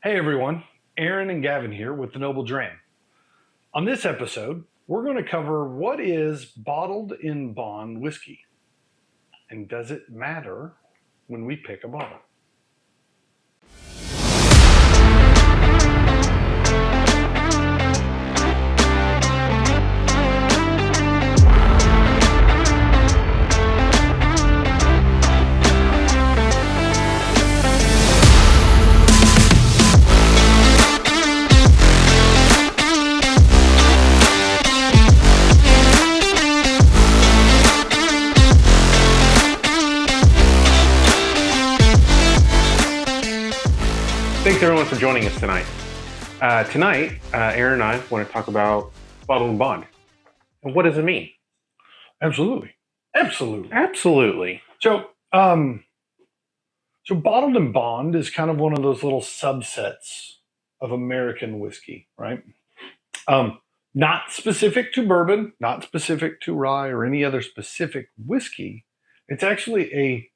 Hey everyone, Aaron and Gavin here with the Noble Dram. On this episode, we're going to cover what is bottled in bond whiskey, and does it matter when we pick a bottle? Thanks everyone for joining us tonight. Tonight, Aaron and I want to talk about bottled and bond. And what does it mean? Absolutely. So bottled and bond is kind of one of those little subsets of American whiskey, right? Not specific to bourbon, not specific to rye or any other specific whiskey. It's actually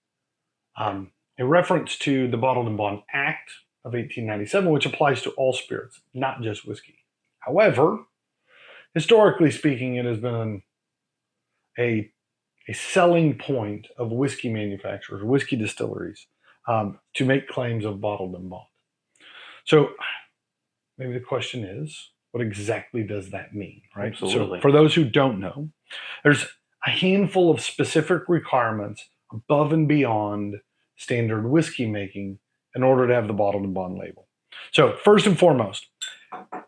a reference to the Bottled and Bond Act of 1897, which applies to all spirits, not just whiskey. However, historically speaking, it has been a selling point of whiskey manufacturers, whiskey distilleries, to make claims of bottled and bond. So maybe the question is, what exactly does that mean, right? Absolutely. So for those who don't know, there's a handful of specific requirements above and beyond standard whiskey making in order to have the bottled and bond label. So first and foremost,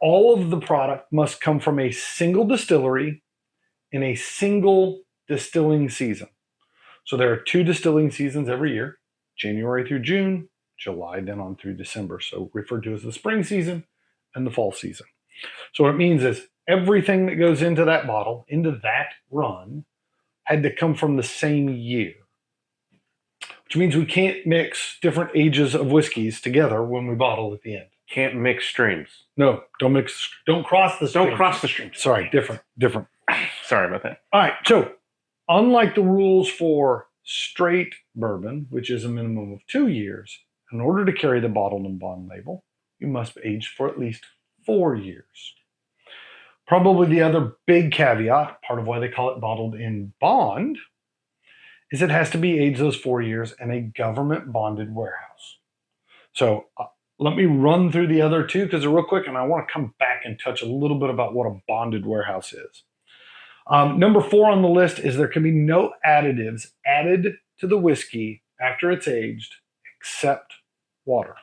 all of the product must come from a single distillery in a single distilling season. So there are 2 distilling seasons every year, January through June, July then on through December. So referred to as the spring season and the fall season. So what it means is everything that goes into that bottle, into that run, had to come from the same year. Which means we can't mix different ages of whiskeys together when we bottle at the end. Can't mix streams. No, don't cross the streams. Don't cross the streams. Sorry, different. Sorry about that. All right, so unlike the rules for straight bourbon, which is a minimum of 2 years, in order to carry the bottled and bond label, you must age for at least 4 years. Probably the other big caveat, part of why they call it bottled in bond, is it has to be aged those 4 years in a government bonded warehouse. So let me run through the other 2 because they're real quick, and I want to come back and touch a little bit about what a bonded warehouse is. Number 4 on the list is there can be no additives added to the whiskey after it's aged except water,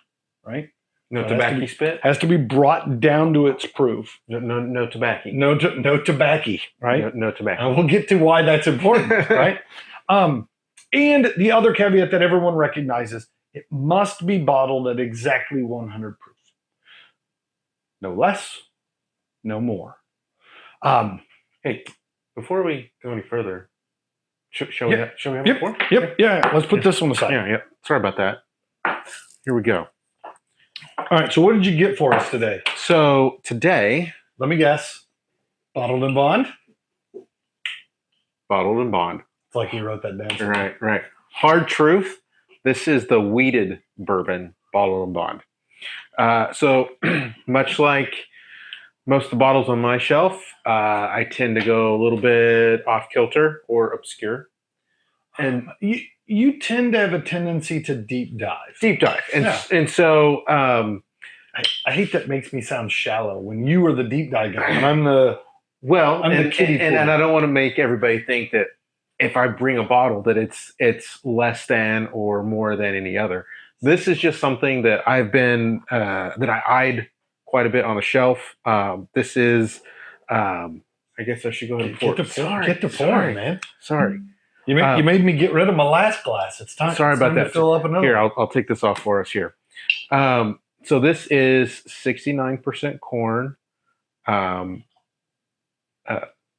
right? No tobacco spit? Has to be brought down to its proof. No tobacco. No tobacco, right? No tobacco. And we'll get to why that's important, right? And the other caveat that everyone recognizes, it must be bottled at exactly 100 proof. No less, no more. Hey, before we go any further, shall we have a pour? Yep. Yeah. Let's put this one aside. Yeah. Sorry about that. Here we go. All right. So what did you get for us today? So today, let me guess. Bottled and bond? Bottled and bond. It's like you wrote that down. Right. Hard truth. This is the wheated bourbon bottled and bond. So much like most of the bottles on my shelf, I tend to go a little bit off kilter or obscure. And you tend to have a tendency to deep dive. And so I hate that makes me sound shallow when you are the deep dive guy and I'm the kiddie pool. And I don't want to make everybody think that if I bring a bottle that it's less than or more than any other. This is just something that I've been that I eyed quite a bit on the shelf. This is I guess I should go ahead and pour. Get the pouring, man. Sorry. You made me get rid of my last glass. It's time. Sorry about that. To fill up another. Here, I'll take this off for us here. So this is 69% corn. Sorry.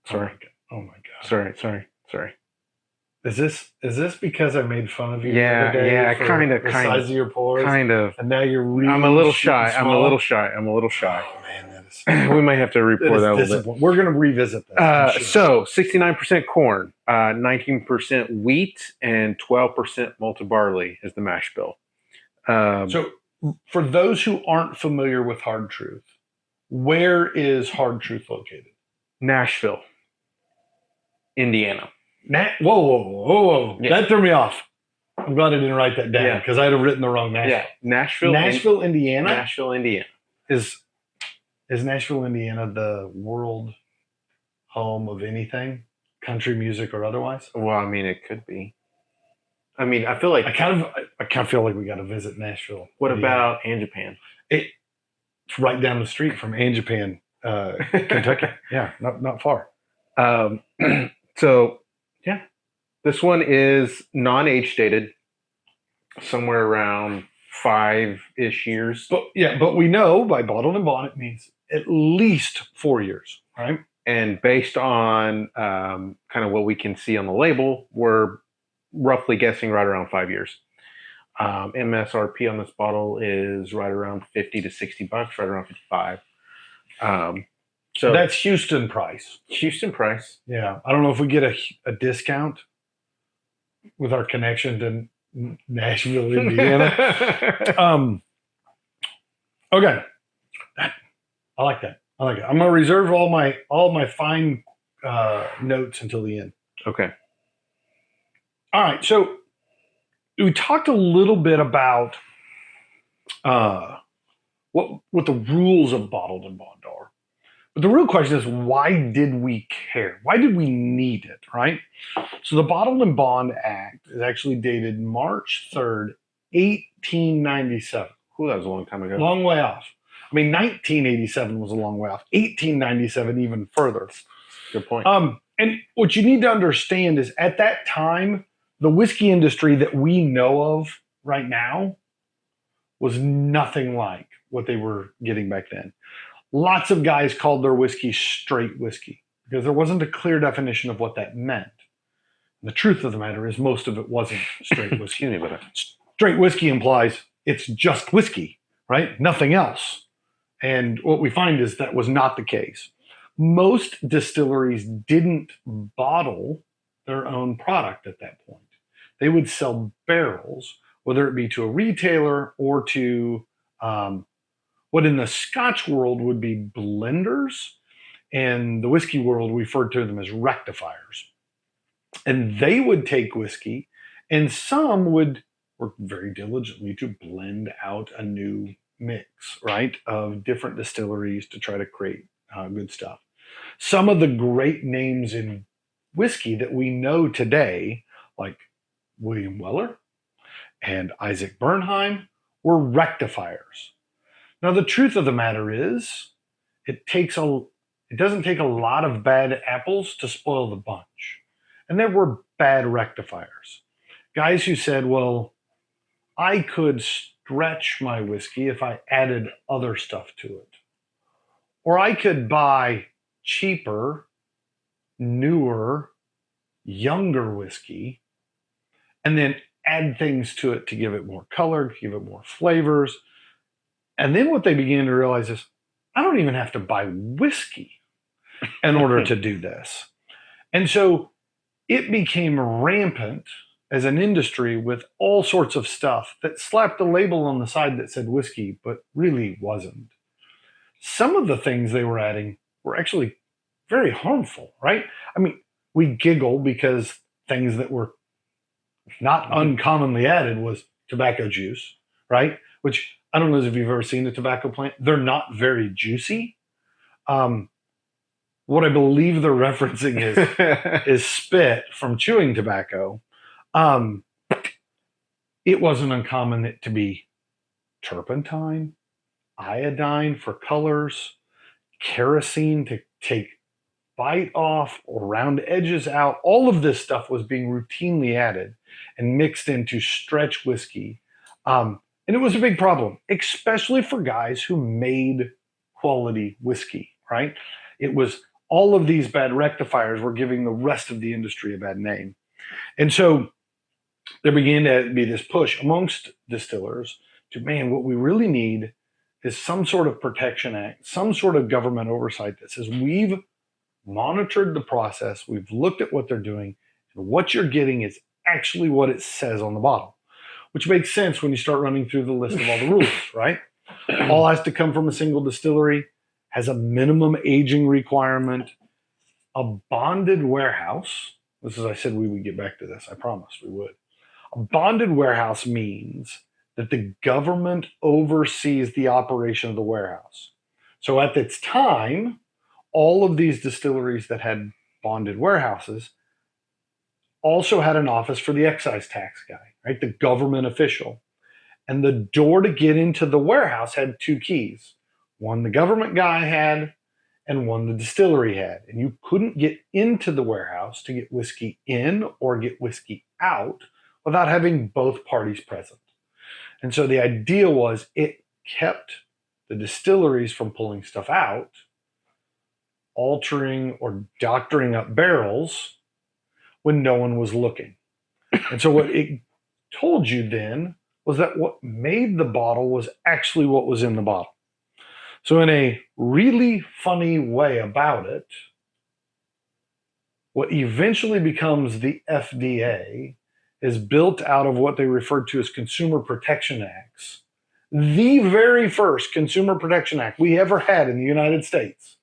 Oh my God. Sorry. Is this because I made fun of you? Yeah, the other day yeah, kind of. The size of your pores, kind of. And now you're really. I'm a little shy. Oh man, that is. We might have to report that a little bit. We're going to revisit that. So 69% corn, 19% wheat, and 12% malted barley is the mash bill. So for those who aren't familiar with Hard Truth, where is Hard Truth located? Nashville, Indiana. Whoa. Yeah. That threw me off. I'm glad I didn't write that down Yeah. because I'd have written the wrong Nashville. Yeah, Nashville, Indiana. Nashville, Indiana. Is Nashville, Indiana the world home of anything, country music or otherwise? Well, I mean, it could be. I mean, I feel like I kind of feel like we got to visit Nashville. What Indiana. about Japan? It's right down the street from Japan, Kentucky. Yeah, not far. So yeah, this one is non-age dated, somewhere around 5-ish years. But we know by bottled and bond it means at least 4 years, right? And based on kind of what we can see on the label, we're roughly guessing right around 5 years. MSRP on this bottle is right around $50 to $60, right around 55. So that's Houston price. Houston price. Yeah, I don't know if we get a discount with our connection to Nashville, Indiana. Okay, I like that. I'm going to reserve all my fine notes until the end. Okay. All right. So we talked a little bit about what the rules of bottled and bond are. But the real question is, why did we care? Why did we need it, right? So the Bottled and Bond Act is actually dated March 3rd, 1897. Ooh, that was a long time ago. Long way off. I mean, 1987 was a long way off. 1897 even further. Good point. And what you need to understand is at that time, the whiskey industry that we know of right now was nothing like what they were getting back then. Lots of guys called their whiskey straight whiskey because there wasn't a clear definition of what that meant. And the truth of the matter is most of it wasn't straight whiskey. Excuse me, but straight whiskey implies it's just whiskey, right? Nothing else. And what we find is that was not the case. Most distilleries didn't bottle their own product at that point. They would sell barrels, whether it be to a retailer or to what in the Scotch world would be blenders, and the whiskey world we referred to them as rectifiers. And they would take whiskey, and some would work very diligently to blend out a new mix, right, of different distilleries to try to create good stuff. Some of the great names in whiskey that we know today, like William Weller and Isaac Bernheim, were rectifiers. Now, the truth of the matter is, it doesn't take a lot of bad apples to spoil the bunch. And there were bad rectifiers. Guys who said, well, I could stretch my whiskey if I added other stuff to it. Or I could buy cheaper, newer, younger whiskey and then add things to it to give it more color, give it more flavors. And then what they began to realize is, I don't even have to buy whiskey in order to do this. And so it became rampant as an industry with all sorts of stuff that slapped a label on the side that said whiskey, but really wasn't. Some of the things they were adding were actually very harmful, right? I mean, we giggle because things that were not uncommonly added was tobacco juice, right? Which I don't know if you've ever seen a tobacco plant. They're not very juicy. What I believe they're referencing is spit from chewing tobacco. It wasn't uncommon it to be turpentine, iodine for colors, kerosene to take bite off or round edges out. All of this stuff was being routinely added and mixed into stretch whiskey. And it was a big problem, especially for guys who made quality whiskey, right? It was all of these bad rectifiers were giving the rest of the industry a bad name. And so there began to be this push amongst distillers to, man, what we really need is some sort of protection act, some sort of government oversight that says we've monitored the process, we've looked at what they're doing, and what you're getting is actually what it says on the bottle. which makes sense when you start running through the list of all the rules, right? All has to come from a single distillery, has a minimum aging requirement, a bonded warehouse. This is, I said we would get back to this. I promised we would. A bonded warehouse means that the government oversees the operation of the warehouse. So at its time, all of these distilleries that had bonded warehouses also had an office for the excise tax guy, right? The government official. And the door to get into the warehouse had two keys. One the government guy had, and one the distillery had. And you couldn't get into the warehouse to get whiskey in or get whiskey out without having both parties present. And so the idea was it kept the distilleries from pulling stuff out, altering or doctoring up barrels when no one was looking. And so what it told you then was that what made the bottle was actually what was in the bottle. So in a really funny way about it, what eventually becomes the FDA is built out of what they referred to as Consumer Protection Acts. The very first Consumer Protection Act we ever had in the United States,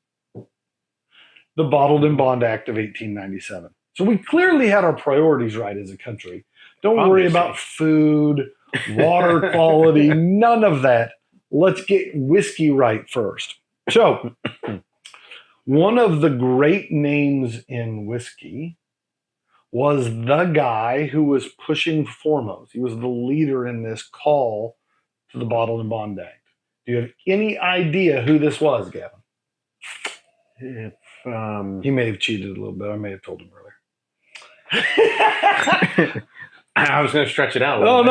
the Bottled in Bond Act of 1897. So we clearly had our priorities right as a country. Don't worry about food, water quality, none of that. Let's get whiskey right first. So one of the great names in whiskey was the guy who was pushing foremost. He was the leader in this call to the Bottled and Bond Act. Do you have any idea who this was, Gavin? If, He may have cheated a little bit. I may have told him earlier. I was going to stretch it out. No.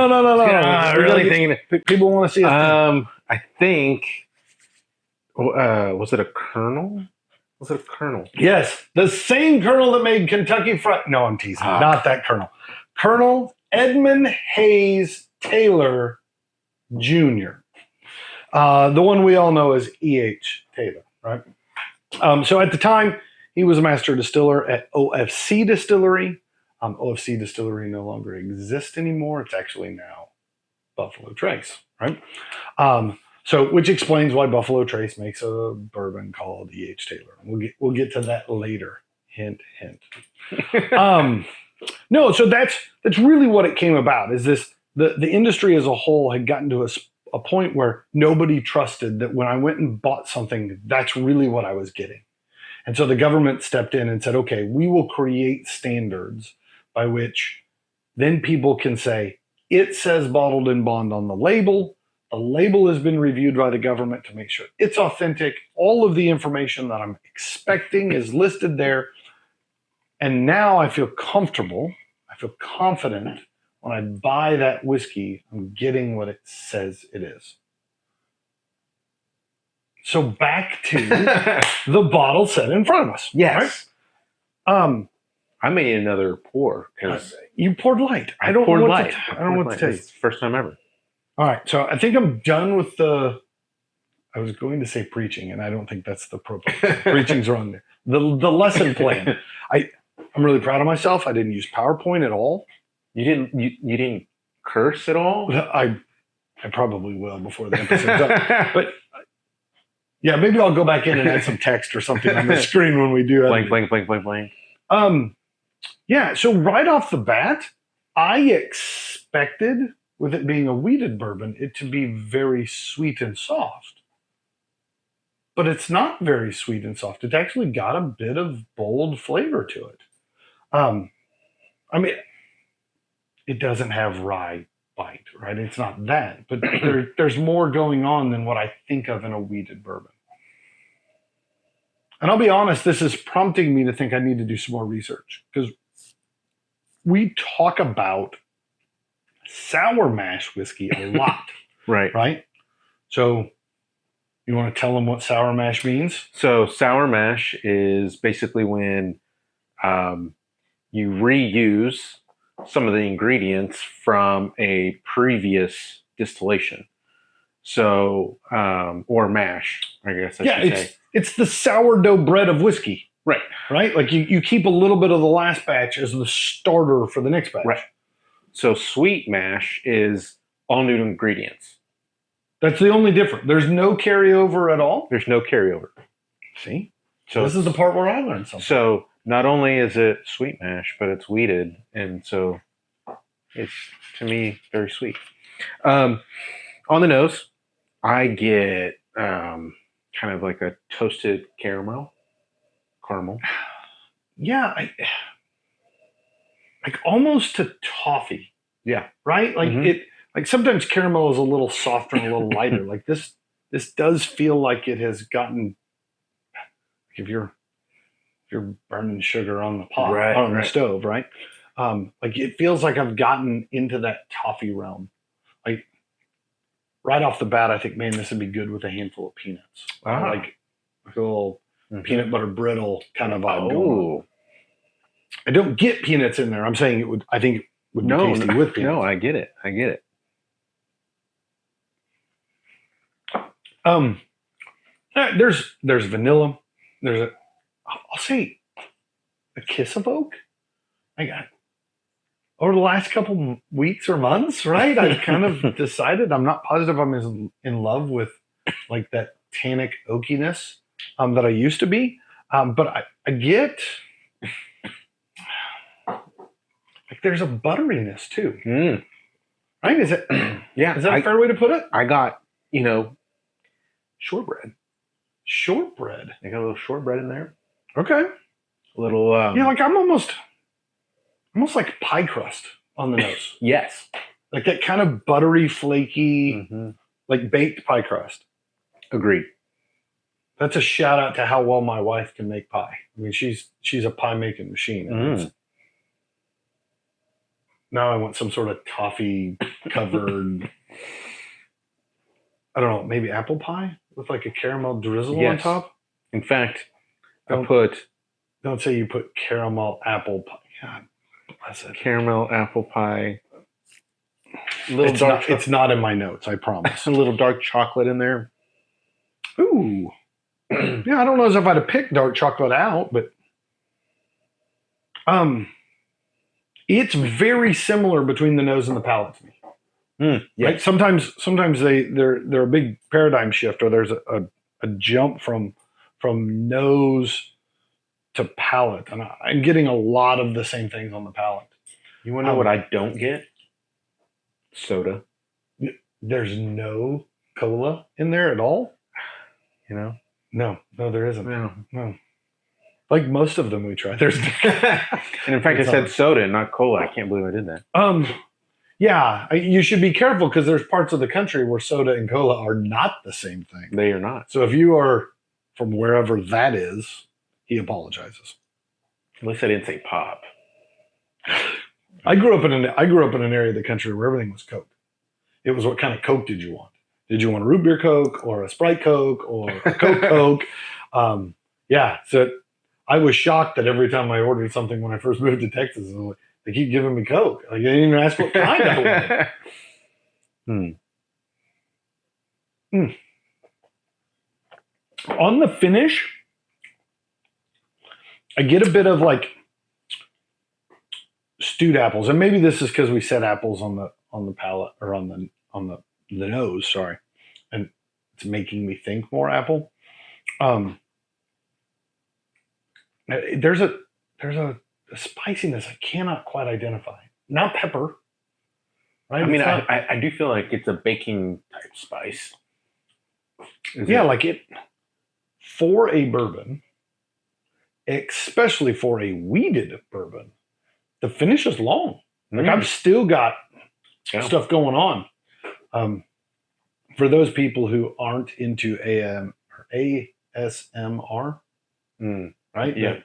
Really thinking. People want to see it. I think. Was it a Colonel? Was it a Colonel? Yes, the same Colonel that made Kentucky Fried. No, I'm teasing. Not that Colonel. Colonel Edmund Hayes Taylor Jr. The one we all know as E.H. Taylor, right? So at the time, he was a master distiller at OFC Distillery. OFC Distillery no longer exists anymore. It's actually now Buffalo Trace, right? So, which explains why Buffalo Trace makes a bourbon called E.H. Taylor. We'll get to that later. Hint, hint. No, so that's really what it came about. Is this the industry as a whole had gotten to a point where nobody trusted that when I went and bought something, that's really what I was getting. And so the government stepped in and said, okay, we will create standards by which then people can say, it says Bottled in Bond on the label. The label has been reviewed by the government to make sure it's authentic. All of the information that I'm expecting is listed there. And now I feel comfortable. I feel confident when I buy that whiskey, I'm getting what it says it is. So back to the bottle set in front of us. Yes. Right? I may need another pour because you poured light. I don't know what to tell you. It's the first time ever. All right, so I think I'm done with I was going to say preaching, and I don't think that's the appropriate. Preaching's wrong there. The lesson plan. I'm really proud of myself. I didn't use PowerPoint at all. You didn't curse at all? I probably will before the episode's up. But yeah, maybe I'll go back in and add some text or something on the screen when we do it. Blank. Yeah, so right off the bat, I expected, with it being a wheated bourbon, it to be very sweet and soft. But it's not very sweet and soft. It's actually got a bit of bold flavor to it. I mean, it doesn't have rye bite, right? It's not that. But there's more going on than what I think of in a wheated bourbon. And I'll be honest, this is prompting me to think I need to do some more research. Because we talk about sour mash whiskey a lot. Right? So you want to tell them what sour mash means? So sour mash is basically when you reuse some of the ingredients from a previous distillation. So, or mash, I guess I should say. It's the sourdough bread of whiskey. Right. Like you keep a little bit of the last batch as the starter for the next batch. Right. So sweet mash is all new ingredients. That's the only difference. There's no carryover at all. There's no carryover. See? So this is the part where I learned something. So not only is it sweet mash, but it's wheated, and so it's, to me, very sweet. On the nose, I get kind of like a toasted caramel. Yeah, like almost to toffee. Yeah. Right? Like it. Like sometimes caramel is a little softer and a little lighter. Like this does feel like it has gotten. If you're burning sugar on the pot, on the stove, right? Like it feels like I've gotten into that toffee realm. Like right off the bat, I think, man, this would be good with a handful of peanuts. Like a little peanut butter brittle kind of vibe going on. I don't get peanuts in there. I'm saying it would. I think it would be tasty with peanuts. No, I get it. There's vanilla. There's I'll say a kiss of oak. I got over the last couple weeks or months, right? I've kind of decided I'm not positive I'm in love with like that tannic oakiness that I used to be. But I get like there's a butteriness too. Right? Is it? Yeah. Is that a fair way to put it? I got, shortbread. Shortbread. I got a little shortbread in there. Okay. A little. Like I'm almost like pie crust on the nose. Yes. Like that kind of buttery, flaky, like baked pie crust. Agreed. That's a shout out to how well my wife can make pie. I mean, she's a pie making machine. Now I want some sort of toffee covered, I don't know, maybe apple pie with like a caramel drizzle on top. In fact, don't say you put caramel apple pie. God bless it. Caramel apple pie. It's not in my notes, I promise. A little dark chocolate in there. Ooh. Yeah, I don't know as if I'd have picked dark chocolate out, but it's very similar between the nose and the palate to me. Right? Sometimes they're a big paradigm shift, or there's a jump from nose to palate, and I'm getting a lot of the same things on the palate. You want to know what I don't get? Soda. There's no cola in there at all. No, there isn't. No. Like most of them we try. There's and in fact, I said soda and not cola. I can't believe I did that. Yeah, you should be careful because there's parts of the country where soda and cola are not the same thing. They are not. So if you are from wherever that is, he apologizes. At least I didn't say pop. I grew up in an area of the country where everything was Coke. It was what kind of Coke did you want? Did you want a root beer Coke or a Sprite Coke or a Coke Coke? Yeah. So I was shocked that every time I ordered something when I first moved to Texas, they keep giving me Coke. Like, they didn't even ask what kind I wanted. On the finish, I get a bit of like stewed apples, and maybe this is because we said apples on the palate or on the nose. Sorry, and it's making me think more apple. There's a spiciness I cannot quite identify. Not pepper, right? I mean, I do feel like it's a baking type spice. Like it for a bourbon, especially for a wheated bourbon. The finish is long. Like I've still got stuff going on. For those people who aren't into ASMR, right? Yeah.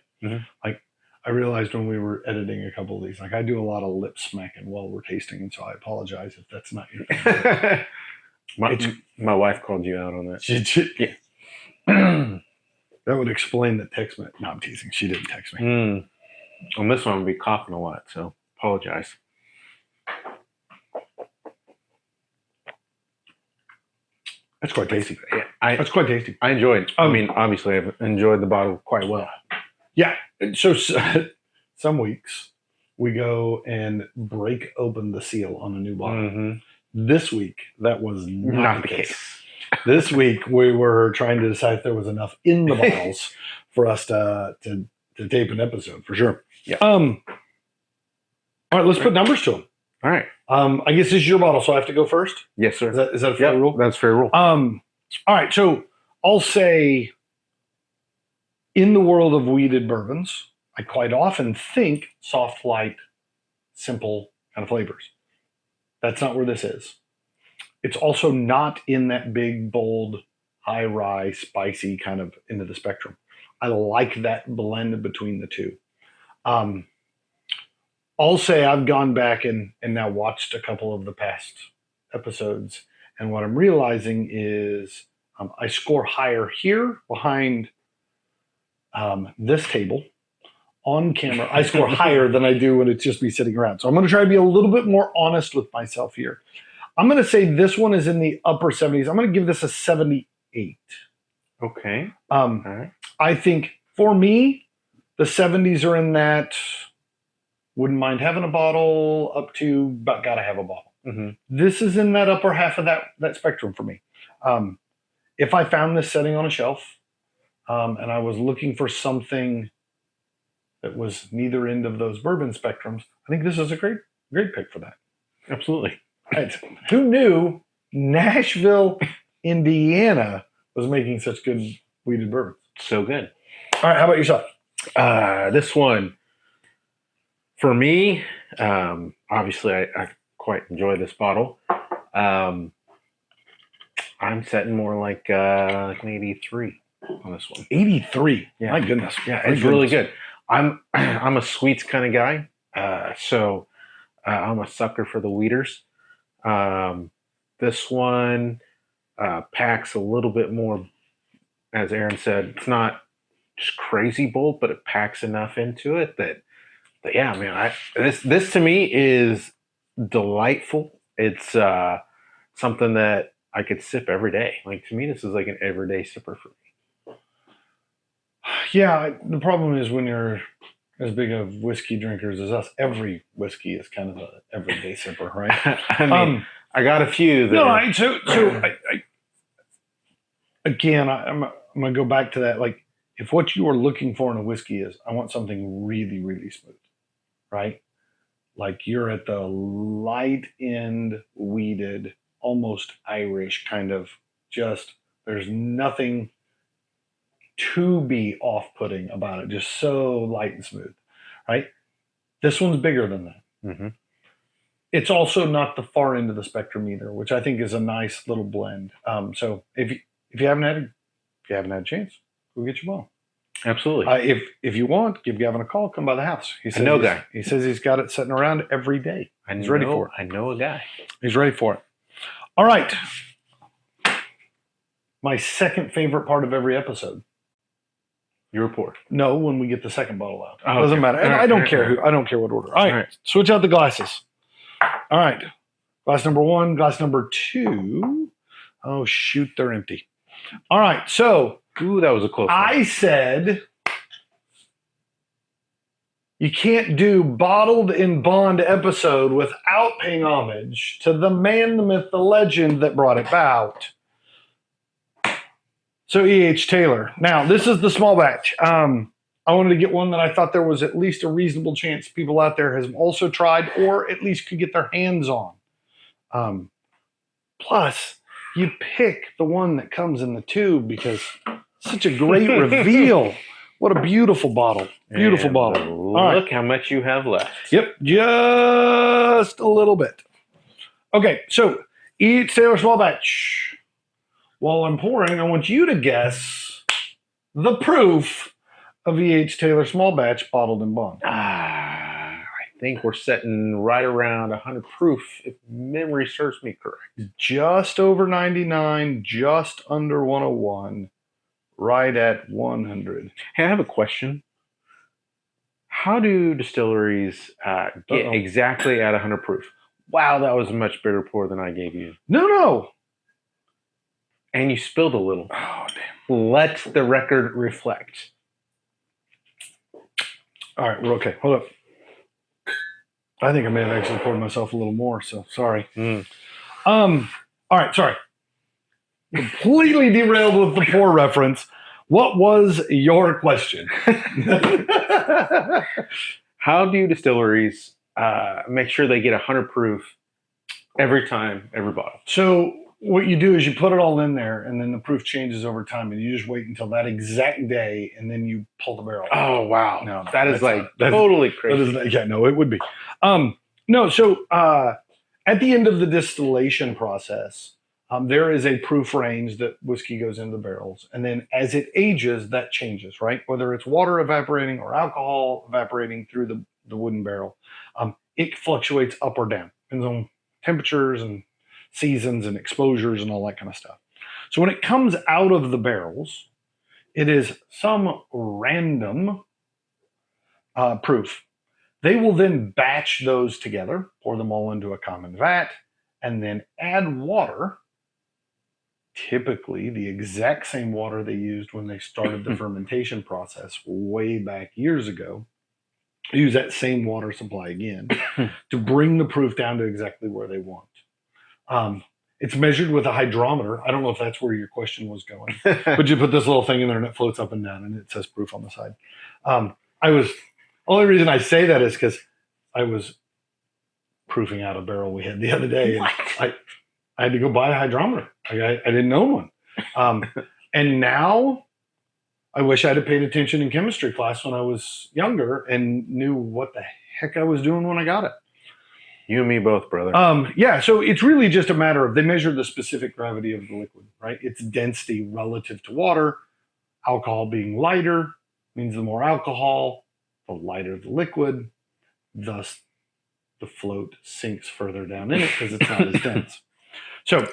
Like I realized when we were editing a couple of these, like I do a lot of lip smacking while we're tasting, and so I apologize if that's not your thing. My wife called you out on that. Yeah. That would explain the text message. No, I'm teasing. She didn't text me. On this one, I'll be coughing a lot, so apologize. That's quite tasty. Yeah, that's quite tasty. I enjoyed it. I mean, obviously, I've enjoyed the bottle quite well. Yeah. So some weeks we go and break open the seal on a new bottle. Mm-hmm. This week, that was not the case. case. This week, we were trying to decide if there was enough in the bottles for us to tape an episode, for sure. Yeah. All right, let's put numbers to them. All right. I guess this is your bottle, so I have to go first? Yes, sir. Is that a fair rule? That's a fair rule. All right, so I'll say in the world of weeded bourbons, I quite often think soft, light, simple kind of flavors. That's not where this is. It's also not in that big, bold, high rye, spicy kind of end of the spectrum. I like that blend between the two. I'll say I've gone back and now watched a couple of the past episodes, and what I'm realizing is I score higher here behind this table on camera. I score higher than I do when it's just me sitting around. So I'm going to try to be a little bit more honest with myself here. I'm going to say this one is in the upper 70s. I'm going to give this a 78. Okay. All right. I think for me, the 70s are in that wouldn't mind having a bottle up to but gotta have a bottle. Mm-hmm. This is in that upper half of that spectrum for me. If I found this sitting on a shelf and I was looking for something that was neither end of those bourbon spectrums, I think this is a great pick for that. Absolutely. Right. Who knew Nashville, Indiana was making such good weeded bourbons? So good. All right, how about yourself? This one, for me, obviously I quite enjoy this bottle. I'm setting more like an 83 on this one. 83. Yeah. My goodness. Yeah, it's really good. I'm a sweets kind of guy, so I'm a sucker for the weeders. This one packs a little bit more, as Aaron said. It's not just crazy bold, but it packs enough into it that yeah, man. This to me is delightful. It's something that I could sip every day. Like, to me, this is like an everyday sipper for me. Yeah, the problem is when you're as big of whiskey drinkers as us, every whiskey is kind of an everyday sipper, right? I mean, I got a few. Again, I'm going to go back to that. Like, if what you are looking for in a whiskey is, I want something really, really smooth, right? Like, you're at the light end, weeded, almost Irish kind of just, there's nothing to be off-putting about it. Just so light and smooth, right? This one's bigger than that. Mm-hmm. It's also not the far end of the spectrum either, which I think is a nice little blend. So if you haven't had a chance, go get your bottle. Absolutely. If you want, give Gavin a call. Come by the house. He says guy. He says he's got it sitting around every day. He's ready for it. I know a guy. He's ready for it. All right. My second favorite part of every episode. Your report. No, when we get the second bottle out. Oh, doesn't matter. And I don't care right. I don't care what order. All right. Switch out the glasses. All right. Glass number 1, glass number 2. Oh, shoot, they're empty. All right. So, ooh, that was a close one. I said you can't do Bottled in Bond episode without paying homage to the man, the myth, the legend that brought it about. So E.H. Taylor. Now, this is the small batch. I wanted to get one that I thought there was at least a reasonable chance people out there have also tried or at least could get their hands on. Plus, you pick the one that comes in the tube because such a great reveal. What a beautiful bottle. Beautiful bottle. Look how much you have left. Yep, just a little bit. Okay, so E.H. Taylor small batch. While I'm pouring, I want you to guess the proof of E.H. Taylor small batch bottled in bond. I think we're setting right around 100 proof, if memory serves me correct. Just over 99, just under 101, right at 100. Hey, I have a question. How do distilleries get exactly at 100 proof? Wow, that was a much bigger pour than I gave you. No. And you spilled a little. Oh, damn. Let the record reflect. All right, we're okay. Hold up. I think I may have actually poured myself a little more, so sorry. Mm. All right, sorry. Completely derailed with the pour reference. What was your question? How do distilleries make sure they get 100 proof every time, every bottle? So what you do is you put it all in there, and then the proof changes over time, and you just wait until that exact day, and then you pull the barrel. Oh, wow. No, that is that's like not- totally crazy. No, it would be. No, so at the end of the distillation process, there is a proof range that whiskey goes into the barrels. And then as it ages, that changes, right? Whether it's water evaporating or alcohol evaporating through the wooden barrel, it fluctuates up or down. Depends on temperatures and seasons and exposures and all that kind of stuff. So when it comes out of the barrels, it is some random proof. They will then batch those together, pour them all into a common vat, and then add water, typically the exact same water they used when they started the fermentation process way back years ago. They use that same water supply again to bring the proof down to exactly where they want. It's measured with a hydrometer. I don't know if that's where your question was going, but you put this little thing in there and it floats up and down and it says proof on the side. Only reason I say that is because I was proofing out a barrel we had the other day, and I had to go buy a hydrometer. I didn't own one, and now I wish I'd have paid attention in chemistry class when I was younger and knew what the heck I was doing when I got it. You and me both, brother. Yeah, so it's really just a matter of they measure the specific gravity of the liquid, right? Its density relative to water. Alcohol being lighter means the more alcohol, the lighter the liquid, thus the float sinks further down in it because it's not as dense. So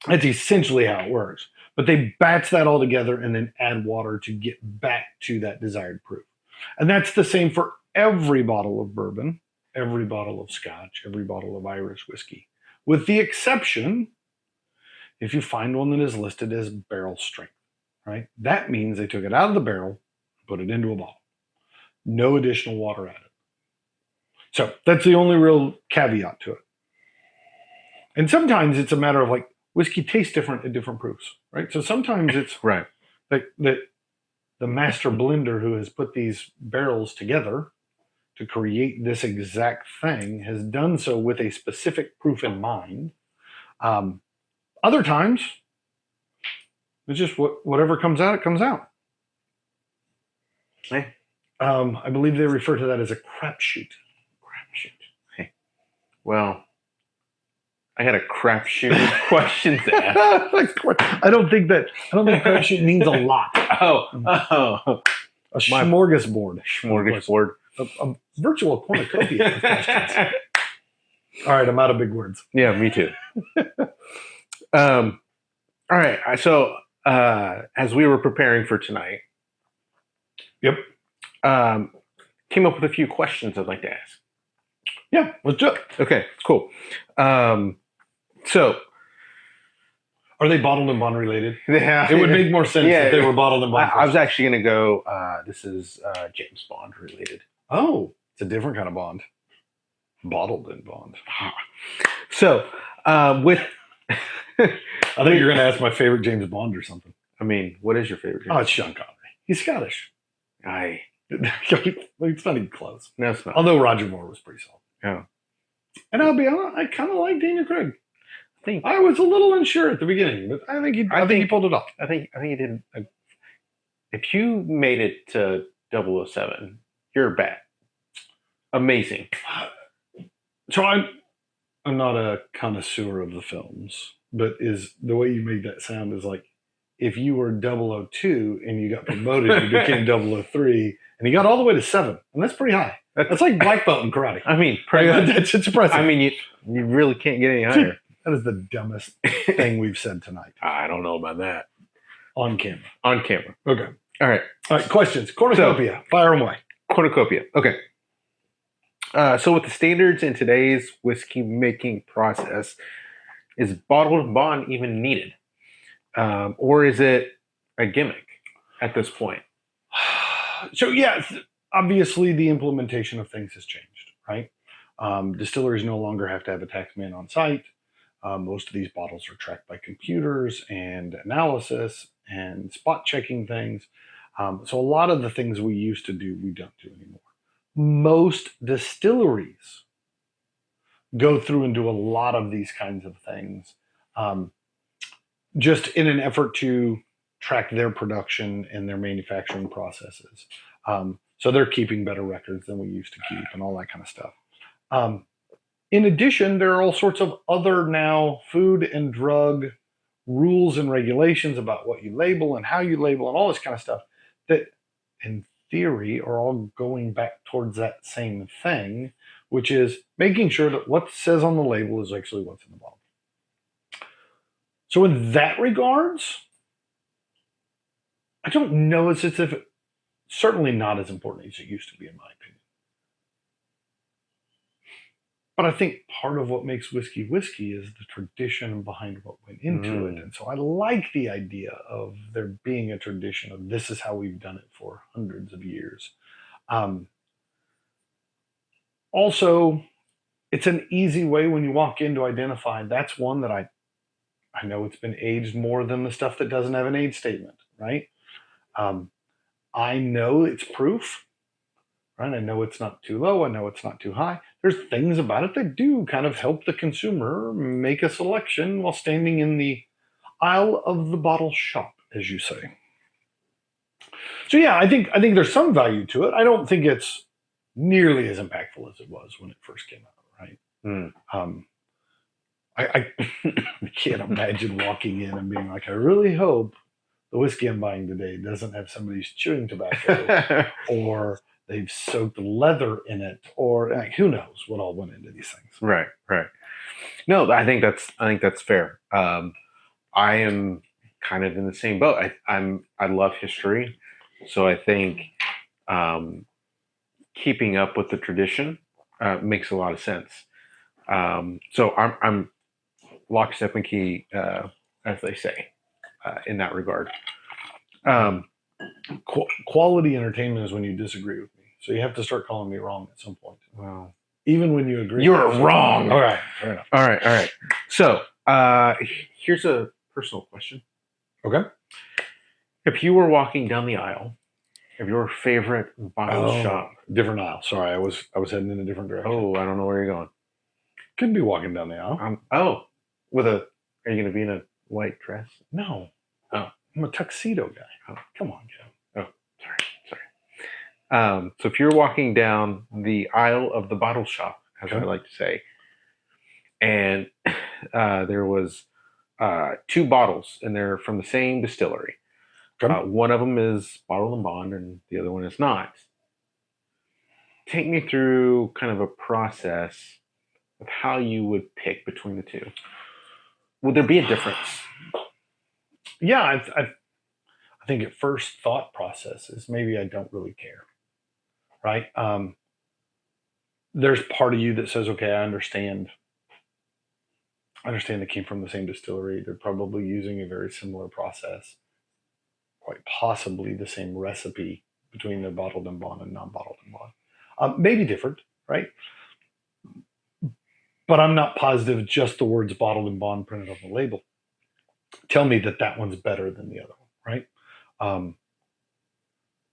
that's essentially how it works. But they batch that all together and then add water to get back to that desired proof. And that's the same for every bottle of bourbon, every bottle of scotch, every bottle of Irish whiskey, with the exception if you find one that is listed as barrel strength, right? That means they took it out of the barrel, put it into a bottle. No additional water added. So that's the only real caveat to it. And sometimes it's a matter of like whiskey tastes different at different proofs, right? So sometimes it's right. Like the master blender who has put these barrels together to create this exact thing has done so with a specific proof in mind. Other times, it's just whatever comes out, it comes out. Hey. I believe they refer to that as a crapshoot. Hey. Well, I had a crapshoot question to ask. I don't think crapshoot means a lot. Oh. A smorgasbord. Smorgasbord. A virtual cornucopia of questions. All right, I'm out of big words. Yeah, me too. All right. So as we were preparing for tonight, yep, came up with a few questions I'd like to ask. Yeah, let's do it. Okay, cool. So, are they bottled and bond related? Yeah, it would make more sense if they were bottled and bond. I was actually going to go. This is James Bond related. Oh, it's a different kind of bond. Bottled and bond. So, with I thought you were going to ask my favorite James Bond or something. I mean, what is your favorite James Bond? It's Sean Connery. He's Scottish. It's not even close. No, it's not. Although Roger Moore was pretty solid. Yeah. And I'll be honest, I kind of like Daniel Craig. I was a little unsure at the beginning, but I think he pulled it off. I think he did. If you made it to 007, you're bad. Amazing. So I'm not a connoisseur of the films, but is the way you made that sound is like if you were 002 and you got promoted, you became 003, and you got all the way to 7, and that's pretty high. That's like black belt in karate. I mean, that's impressive. I mean, you really can't get any higher. That is the dumbest thing we've said tonight. I don't know about that. On camera. On camera. Okay. All right. Questions. Cornucopia. Fire them away. Cornucopia. Okay. So with the standards in today's whiskey making process, is bottled and bond even needed? Or is it a gimmick at this point? So, yeah, obviously the implementation of things has changed, right? Distilleries no longer have to have a tax man on site. Most of these bottles are tracked by computers and analysis and spot checking things. So a lot of the things we used to do, we don't do anymore. Most distilleries go through and do a lot of these kinds of things, just in an effort to track their production and their manufacturing processes. So they're keeping better records than we used to keep and all that kind of stuff. In addition, there are all sorts of other now food and drug rules and regulations about what you label and how you label and all this kind of stuff that, in theory, are all going back towards that same thing, which is making sure that what says on the label is actually what's in the bottle. So in that regards, I don't know as if it's certainly not as important as it used to be, in my opinion. But I think part of what makes whiskey whiskey is the tradition behind what went into it. And so I like the idea of there being a tradition of this is how we've done it for hundreds of years. Also, it's an easy way when you walk in to identify that's one that I know it's been aged more than the stuff that doesn't have an age statement, right? I know it's proof, right? I know it's not too low. I know it's not too high. There's things about it that do kind of help the consumer make a selection while standing in the aisle of the bottle shop, as you say. So yeah, I think there's some value to it. I don't think it's nearly as impactful as it was when it first came out, right? I can't imagine walking in and being like, I really hope the whiskey I'm buying today doesn't have somebody's chewing tobacco or they've soaked leather in it, or like, who knows what all went into these things. Right. No, I think that's fair. I am kind of in the same boat. I love history, so I think keeping up with the tradition makes a lot of sense. So I'm lock, step, and key, as they say, in that regard. Quality entertainment is when you disagree with me. So you have to start calling me wrong at some point. Wow. Even when you agree. You're wrong. All right. Fair enough. All right. So here's a personal question. Okay. If you were walking down the aisle of your favorite bottle shop. Different aisle. Sorry, I was heading in a different direction. Oh, I don't know where you're going. Could be walking down the aisle. Are you going to be in a white dress? No. Oh. I'm a tuxedo guy. Oh. Come on, Joe. Oh, sorry. So if you're walking down the aisle of the bottle shop, as I like to say, and there was 2 bottles and they're from the same distillery. One of them is bottled and bond and the other one is not. Take me through kind of a process of how you would pick between the two. Would there be a difference? Yeah, I think at first thought process is maybe I don't really care, right? There's part of you that says, okay, I understand they came from the same distillery. They're probably using a very similar process, quite possibly the same recipe between the bottled and bond and non-bottled and bond. Maybe different, right? But I'm not positive just the words bottled and bond printed on the label tell me that one's better than the other one, right?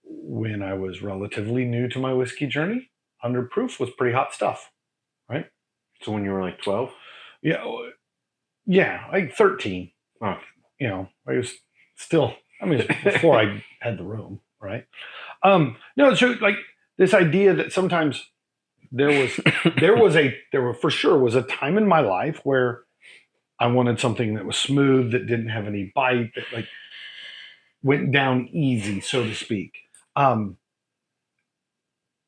When I was relatively new to my whiskey journey, 100 proof was pretty hot stuff, right? So when you were like 12? Yeah, like 13. I was still, before I had the room, right? No, so like this idea that sometimes there for sure was a time in my life where I wanted something that was smooth, that didn't have any bite, that like went down easy, so to speak. And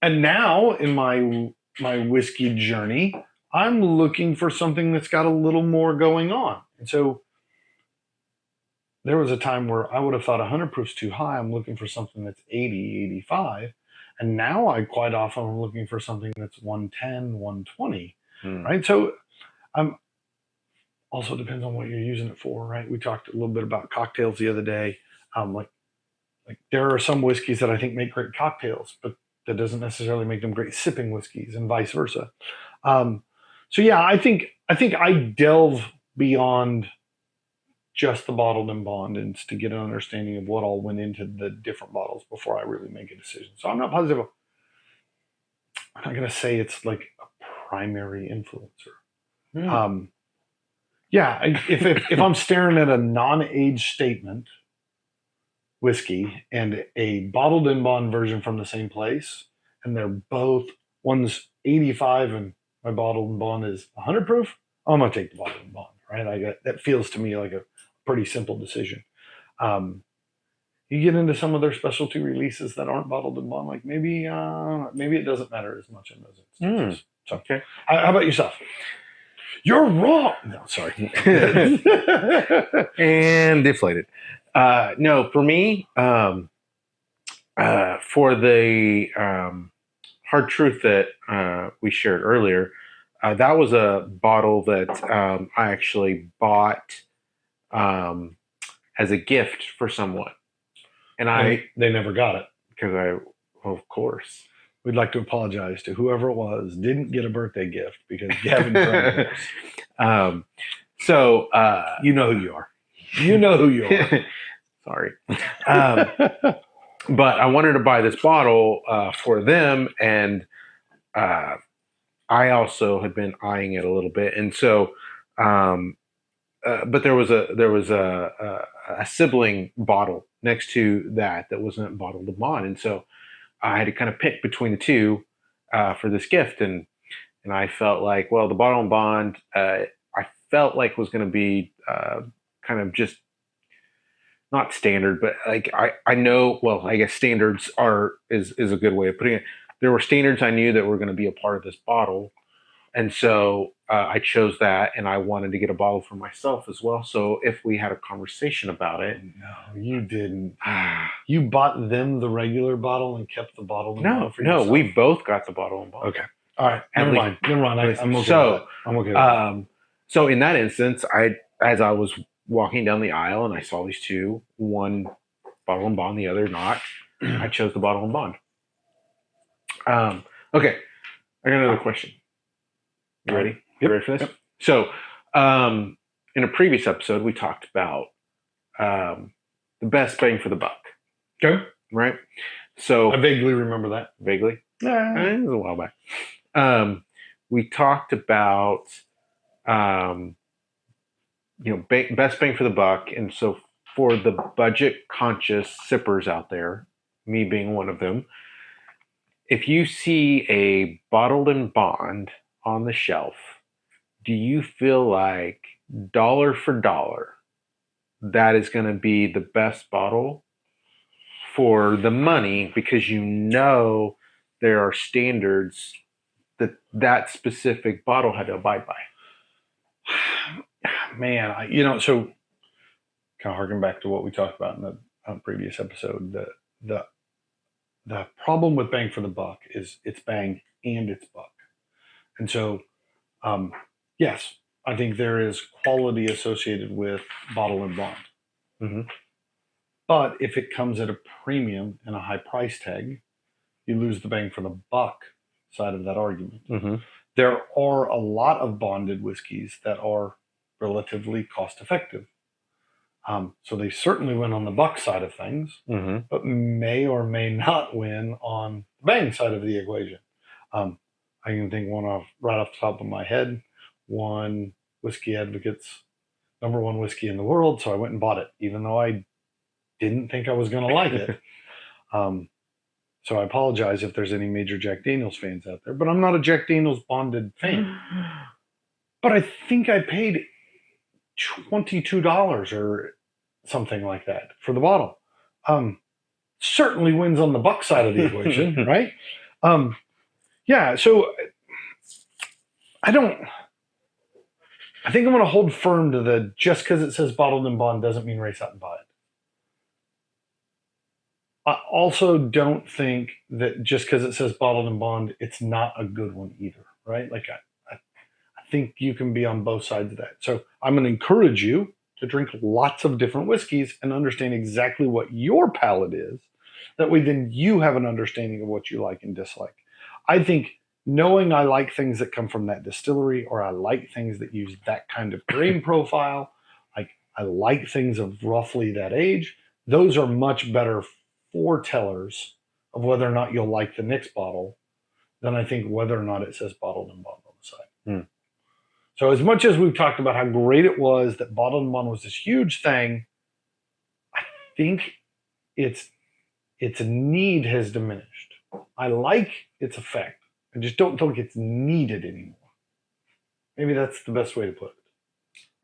now in my whiskey journey, I'm looking for something that's got a little more going on. And so there was a time where I would have thought 100 proof's too high. I'm looking for something that's 80, 85. And now I quite often am looking for something that's 110, 120, right? So also depends on what you're using it for, right? We talked a little bit about cocktails the other day. Like there are some whiskeys that I think make great cocktails, but that doesn't necessarily make them great sipping whiskeys, and vice versa. So yeah, I think I delve beyond just the bottled and bond and to get an understanding of what all went into the different bottles before I really make a decision. So I'm not positive. I'm not going to say it's like a primary influencer. Yeah, if I'm staring at a non-age statement whiskey and a bottled and bond version from the same place, and they're both, one's 85 and my bottled and bond is 100 proof, I'm gonna take the bottled and bond, right? That feels to me like a pretty simple decision. You get into some of their specialty releases that aren't bottled and bond, like maybe it doesn't matter as much in those instances. So, Okay. How about yourself? You're wrong. No, sorry. And deflated. No, for me, for the hard truth that we shared earlier, that was a bottle that I actually bought as a gift for someone. And they never got it. Because of course. We'd like to apologize to whoever it was, didn't get a birthday gift because Gavin drank theirs. So, you know who you are. You know who you are. Sorry. But I wanted to buy this bottle for them, and I also had been eyeing it a little bit. And so, but there was a sibling bottle next to that wasn't bottled and bond. And so I had to kind of pick between the two for this gift. And I felt like, well, the bottle and bond, I felt like was going to be kind of just not standard, but like I know, well, I guess standards is a good way of putting it. There were standards I knew that were going to be a part of this bottle. And so I chose that, and I wanted to get a bottle for myself as well. So if we had a conversation about it. No, you didn't. You bought them the regular bottle and kept the bottle and bottle for yourself? No, we both got the bottle and bottle. Okay. All right. Never mind. I'm okay with that. I'm okay with that. So in that instance, as I was walking down the aisle and I saw these two, one bottle and bond, the other not, I chose the bottle and bond. Okay. I got another question. You ready? You ready for this? Yep. So, in a previous episode, we talked about the best bang for the buck. Okay. Right? So I vaguely remember that. Vaguely? Yeah. It was a while back. We talked about, best bang for the buck. And so for the budget conscious sippers out there, me being one of them, if you see a bottled and bond on the shelf, do you feel like dollar for dollar that is going to be the best bottle for the money, because you know there are standards that specific bottle had to abide by? Man, so kind of harken back to what we talked about in the previous episode. The problem with bang for the buck is it's bang and it's buck. And so, yes, I think there is quality associated with bottle and bond. Mm-hmm. But if it comes at a premium and a high price tag, you lose the bang for the buck side of that argument. Mm-hmm. There are a lot of bonded whiskeys that are relatively cost effective. So they certainly win on the buck side of things, mm-hmm. but may or may not win on the bang side of the equation. I can think right off the top of my head, one Whiskey Advocate's #1 whiskey in the world. So I went and bought it, even though I didn't think I was going to like it. So I apologize if there's any major Jack Daniels fans out there, but I'm not a Jack Daniels bonded fan. But I think I paid $22 or something like that for the bottle. Certainly wins on the buck side of the equation, right? Yeah, so I think I'm going to hold firm to the just because it says bottled and bond doesn't mean race out and buy it. I also don't think that just because it says bottled and bond, it's not a good one either, right? Like I think you can be on both sides of that. So I'm going to encourage you to drink lots of different whiskeys and understand exactly what your palate is, That way, then you have an understanding of what you like and dislike. I think knowing I like things that come from that distillery, or I like things that use that kind of grain profile, like I like things of roughly that age, those are much better foretellers of whether or not you'll like the next bottle than I think whether or not it says bottled and bond on the side. Hmm. So as much as we've talked about how great it was that bottled and bond was this huge thing, I think its need has diminished. I like its effect. I just don't think it's needed anymore. Maybe that's the best way to put it.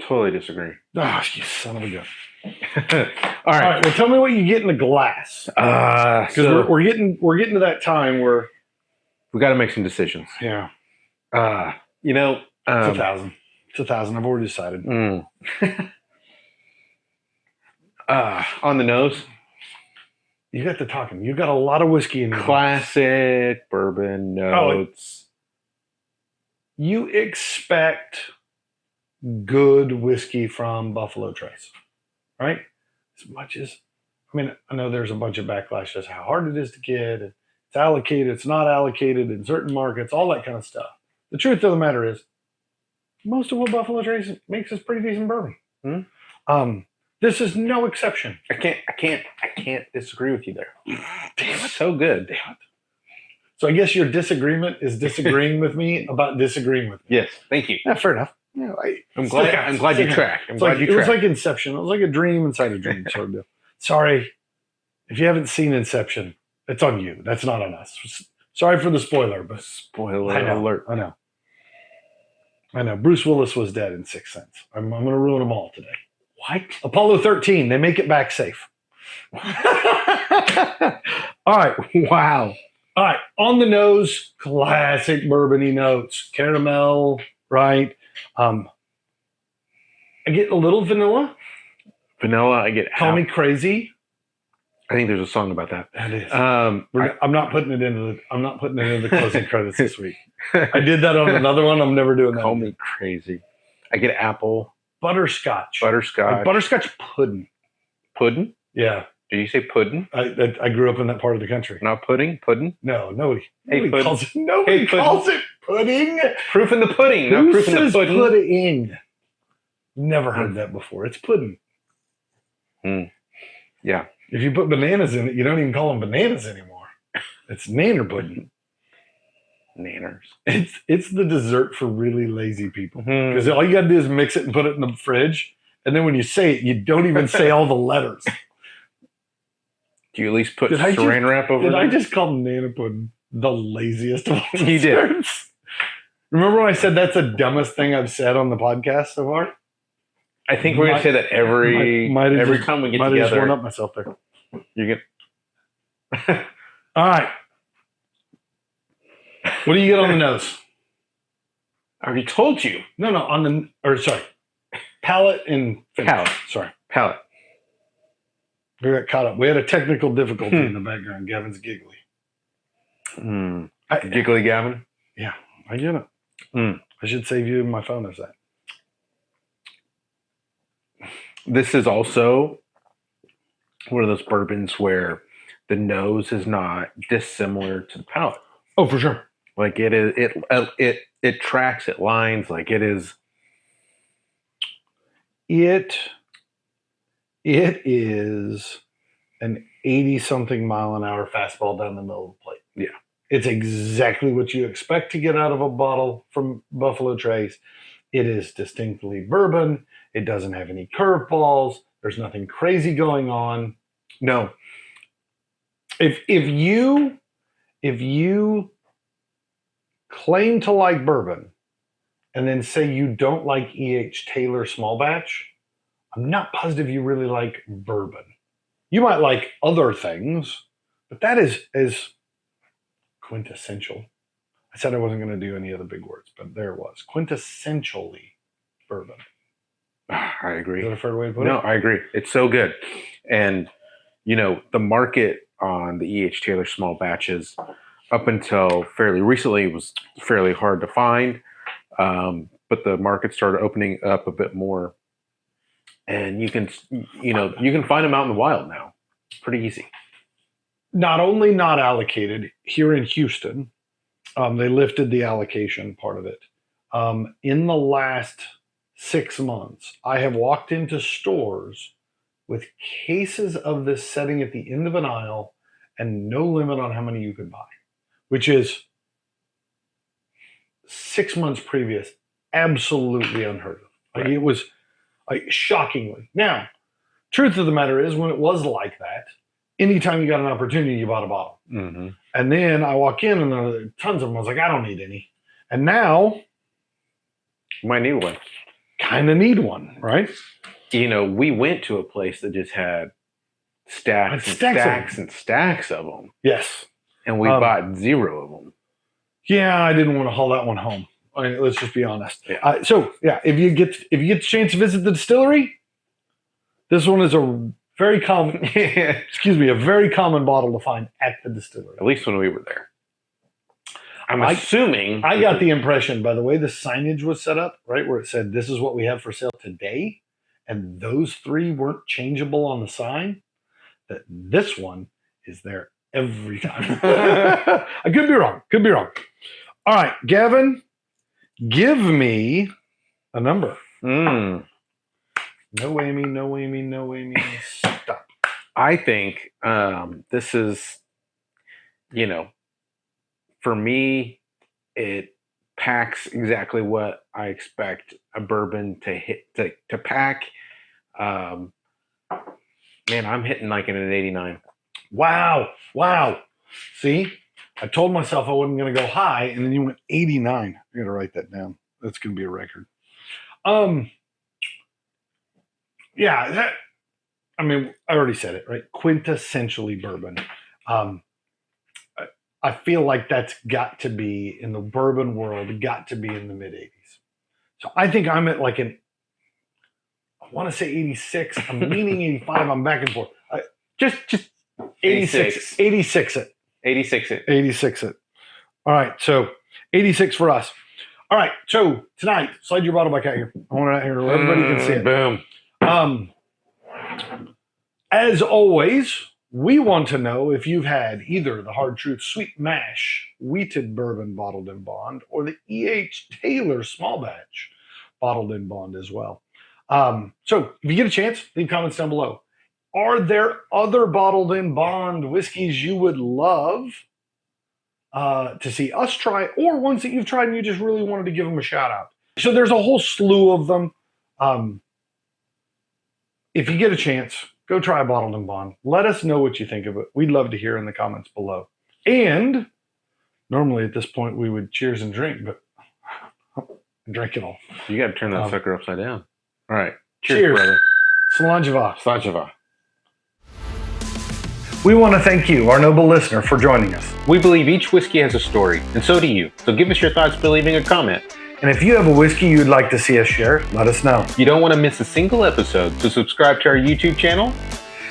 Totally disagree. Ah, you son of a gun. All All right, well, tell me what you get in the glass. Because so we're getting to that time where we got to make some decisions. yeah, You know, it's 1,000. It's 1,000. I've already decided. On the nose, You got the talking. You got a lot of whiskey in your classic bourbon notes. You expect good whiskey from Buffalo Trace, right? As much as, I mean, I know there's a bunch of backlash as to how hard it is to get. It's allocated, it's not allocated in certain markets, all that kind of stuff. The truth of the matter is, most of what Buffalo Trace makes is pretty decent bourbon. This is no exception. I can't disagree with you there. Damn it. So good. Damn it. So I guess your disagreement is disagreeing with me about disagreeing with me. Yes, thank you. Yeah, fair enough. Yeah, I'm glad you tracked. It was like Inception. It was like a dream inside a dream sort of deal. Sorry, if you haven't seen Inception, it's on you. That's not on us. Sorry for the spoiler, but spoiler alert. I know. Bruce Willis was dead in Sixth Sense. I'm going to ruin them all today. What? Apollo 13. They make it back safe. All right. Wow. All right. On the nose, classic bourbony notes. Caramel, right? I get a little vanilla. Vanilla, I get Call me crazy. I think there's a song about that. That is. I'm not putting it into the closing credits this week. I did that on another one. I'm never doing that. Call me crazy. I get apple. Butterscotch. Butterscotch. Butterscotch pudding. Pudding? Yeah. Did you say pudding? I grew up in that part of the country. Not pudding? Pudding? No, nobody pudding. calls it pudding. Proof in the pudding. Who not proof says in the pudding. pudding? Never heard that before. It's pudding. Yeah. If you put bananas in it, you don't even call them bananas anymore. It's nanner pudding. Nanners. It's the dessert for really lazy people. Because all you got to do is mix it and put it in the fridge. And then when you say it, you don't even say all the letters. Do you at least put saran wrap over it? Did I just call nanner pudding the laziest of all You did. Remember when I said that's the dumbest thing I've said on the podcast so far? I think we're going to say that every time we get together. Might have just warmed up myself there. You get. All right. What do you get on the nose? I already told you. No, palate and finish. Palate. Sorry. Palate. We got caught up. We had a technical difficulty in the background. Gavin's giggly. Giggly Gavin? Yeah, I get it. I should save you in my phone as that. This is also one of those bourbons where the nose is not dissimilar to the palate. Oh, for sure. Like it is, it tracks, it lines, like it is. It is an 80-something mile an hour fastball down the middle of the plate. Yeah. It's exactly what you expect to get out of a bottle from Buffalo Trace. It is distinctly bourbon. It doesn't have any curveballs. There's nothing crazy going on. No. If you claim to like bourbon and then say you don't like E.H. Taylor small batch, I'm not positive you really like bourbon. You might like other things, but that is quintessential. I said I wasn't going to do any other big words, but there it was. Quintessentially bourbon. I agree. Is that a fair way to put it? No, I agree. It's so good. And, the market on the E.H. Taylor small batches up until fairly recently was fairly hard to find. But the market started opening up a bit more. And you can find them out in the wild now. It's pretty easy. not only not allocated here in Houston, they lifted the allocation part of it. In the last 6 months, I have walked into stores with cases of this setting at the end of an aisle and no limit on how many you could buy, which is 6 months previous, absolutely unheard of. Like, it was shockingly. Now, truth of the matter is, when it was like that, anytime you got an opportunity, you bought a bottle. Mm-hmm. And then I walk in and there are tons of them. I was like, I don't need any. And now, might need one. Kind of need one, right? You know, we went to a place that just had stacks and stacks of them. Yes. And we bought 0 of them. Yeah, I didn't want to haul that one home. Let's just be honest. Yeah. If you get the chance to visit the distillery, this one is a very common, a very common bottle to find at the distillery. At least when we were there. I'm assuming. I got the impression, by the way the signage was set up, right, where it said, this is what we have for sale today, and those 3 weren't changeable on the sign, that this one is there every time. I could be wrong. All right, Gavin, give me a number. No Amy, stop. I think this is, for me, it packs exactly what I expect a bourbon to pack. Man, I'm hitting like an 89. Wow. See, I told myself I wasn't going to go high, and then you went 89. I'm going to write that down. That's going to be a record. I already said it, right? Quintessentially bourbon. I feel like that's got to be, in the bourbon world, got to be in the mid-80s. So I think I'm at like I want to say 86. I'm leaning 85. I'm back and forth. Just 86. 86 it. 86 it. All right, so 86 for us. All right, so tonight, slide your bottle back out here. I want it out here so everybody can see it. Boom. As always, we want to know if you've had either the Hard Truth Sweet Mash Wheated Bourbon Bottled in Bond or the E.H. Taylor Small Batch Bottled in Bond as well. So if you get a chance, leave comments down below. Are there other bottled in bond whiskeys you would love to see us try, or ones that you've tried and you just really wanted to give them a shout out? So there's a whole slew of them. If you get a chance, go try a bottled in bond. Let us know what you think of it. We'd love to hear in the comments below. And normally at this point we would cheers and drink, but drink it all. You got to turn that sucker upside down. All right. Cheers. Brother. Slàinte. We want to thank you, our noble listener, for joining us. We believe each whiskey has a story, and so do you. So give us your thoughts by leaving a comment. And if you have a whiskey you'd like to see us share, let us know. You don't want to miss a single episode, so subscribe to our YouTube channel.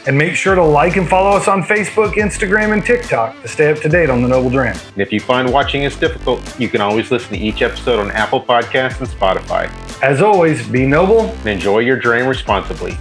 And make sure to like and follow us on Facebook, Instagram, and TikTok to stay up to date on the Noble Dram. And if you find watching us difficult, you can always listen to each episode on Apple Podcasts and Spotify. As always, be noble and enjoy your dram responsibly.